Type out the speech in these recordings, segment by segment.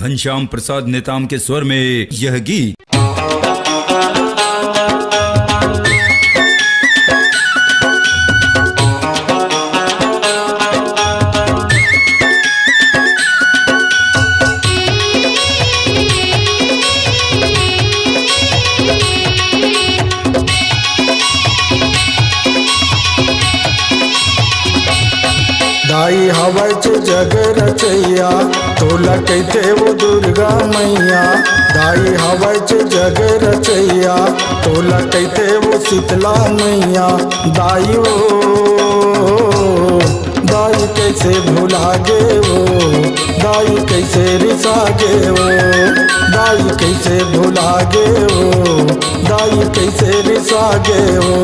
घनश्याम प्रसाद नेताम के स्वर में यह गीत। दाई हवै जग रचैया तोला कहते वो दुर्गा मैया। दाई हवै जग रचैया तोला कहते वो शीतला मैया। दाई वो दाई कैसे भुला गे वो, दाई कैसे रिसा गे वो, दाई कैसे भुला गे वो, दाई कैसे रिसा गे वो।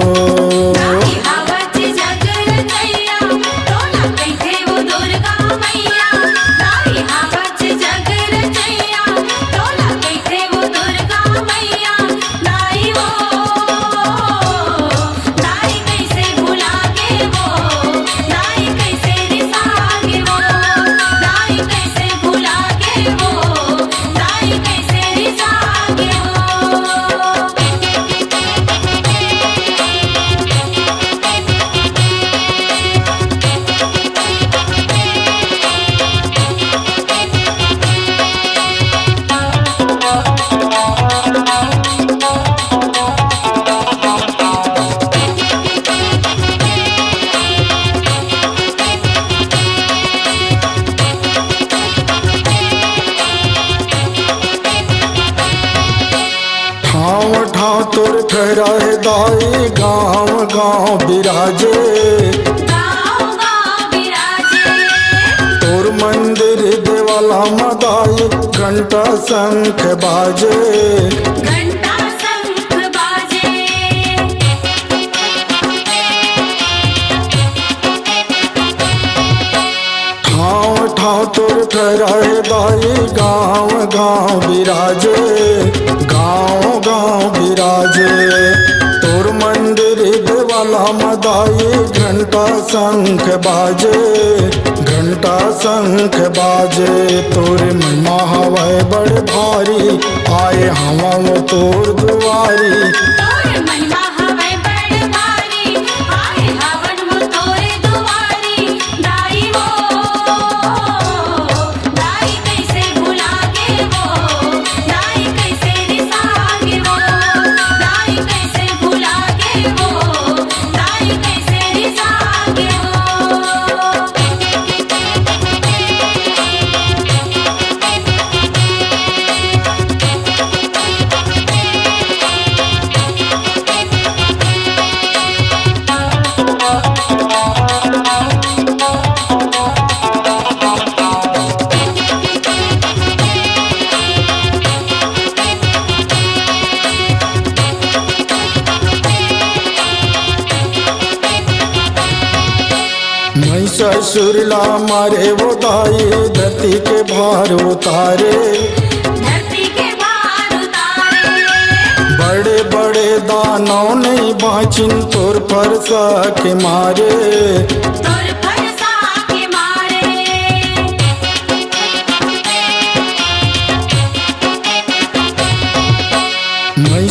ठाव तोर ठहरा है दाई गाँव गाँव बिराजे, तोर मंदिर देवाला मदाई घंटा शंख बाजे। ठाव तोर ठहरा है दाई गाँव गाँव बिराजे, गाँव गाँव बिराजे। तोर मंदिर देवाला मदाई घंटा शंख बाजे, घंटा शंख बाजे। तोर महिमा हवै बड़ भारी आए हवा वो तोर दुआरी। ससुरला मारे वो दाई धरती के भार उतारे, बड़े बड़े दानव नहीं बाँचिन तोर फरसा के मारे।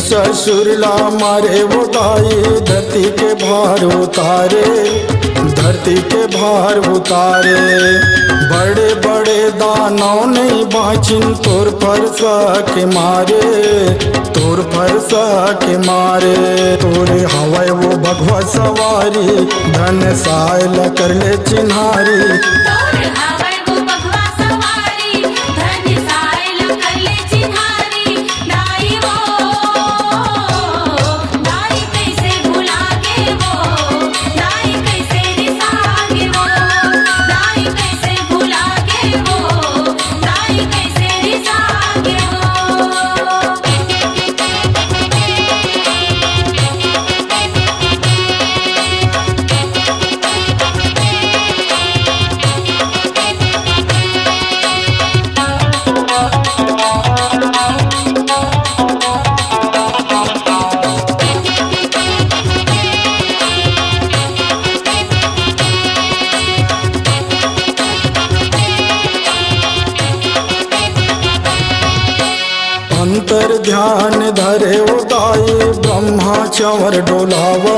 ससुरला मारे वो दाई धरती के भार उतारे, धरती के भार उतारे। बड़े बड़े दानव नहीं बाँचिन तोर फरसा के मारे, तोर फरसा के मारे। तोरे हवै वो भगवा सवारी धन सायल कर ले चिन्हारी। ध्यान धरे उदाई ब्रह्मा चंवर डोलावो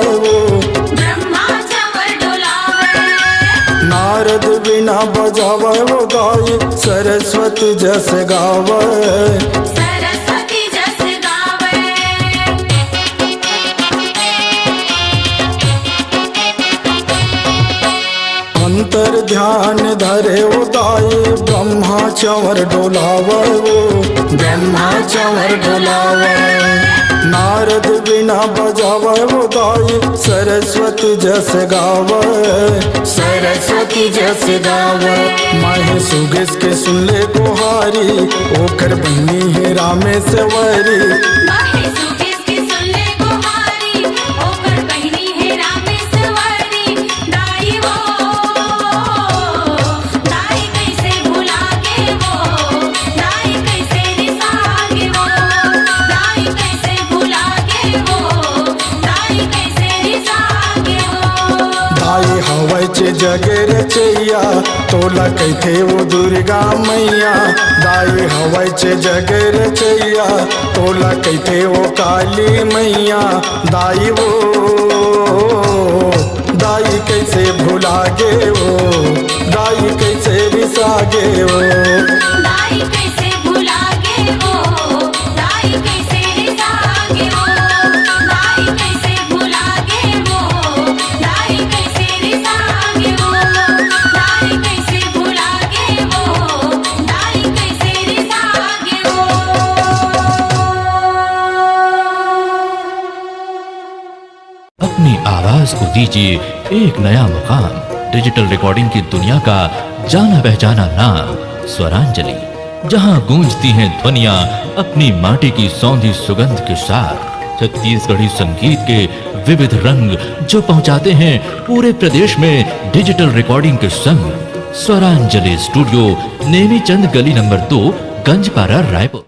ब्रह्मा चंवर डोलावे नारद बिना बजावे उदाई सरस्वती जस गावे सरस्वती जस गावे अंतर ध्यान धरे उदाई ब्रह्मा चंवर डोलावो ब्रह्मा चंवर डोलावे नारद बिना बजावे उदाई सरस्वती जस गावे सरस्वती जस गावे माहे सुगेश के सुन ले गुहारी ओकर बनी है रामेश्वरी माहे सुगेश की सुन ले गुहारी ओकर बहिनी है रामेश्वरी दाई वो दाई कैसे भुला के वो दाई कैसे रिसागे वो दाई कैसे भुला के वो दाई कैसे रिसागे वो दाई हवै चे जगे रचैया तोला कैथे वो दुर्गा मैया दाई हवै चे जगे रचैया तोला कैथे वो काली मैया दाई वो दाई कैसे भुला गे वो दाई कैसे रिसागे वो दाई कैसे भुला के वो दाई कैसे रिसागे वो दाई कैसे भुला के वो दाई कैसे रिसागे वो दाई कैसे भुला के वो दाई कैसे रिसागे वो अपनी आवाज को दीजिए एक नया मुकाम। डिजिटल रिकॉर्डिंग की दुनिया का जाना पहचाना नाम स्वरांजलि, जहां गूंजती हैं ध्वनियां अपनी माटी की सौंधी सुगंध के साथ। छत्तीसगढ़ी संगीत के विविध रंग जो पहुंचाते हैं पूरे प्रदेश में डिजिटल रिकॉर्डिंग के संग। स्वरांजलि स्टूडियो नेमीचंद गली नंबर 2 गंजपारा रायपुर।